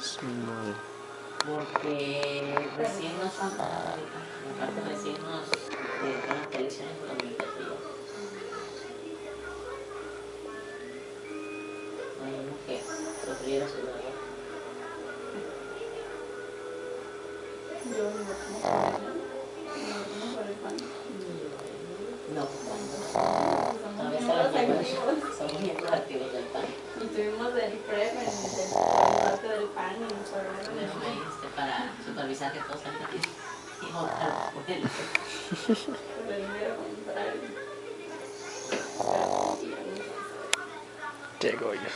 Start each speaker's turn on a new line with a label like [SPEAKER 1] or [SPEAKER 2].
[SPEAKER 1] No.
[SPEAKER 2] Porque recién nos aparte recién nos dedicaron a televisión en 2004 ya. No hay mujer, sufriera su dolor.
[SPEAKER 3] Yo no por el pan.
[SPEAKER 2] No, todavía estamos activos. Somos miembros activos del PAN.
[SPEAKER 3] Y tuvimos el PREP en parte del PAN y nos
[SPEAKER 2] fueron para supervisar que todos salgan bien y votar por él.
[SPEAKER 3] por el dinero contrario.
[SPEAKER 1] Qué goyo.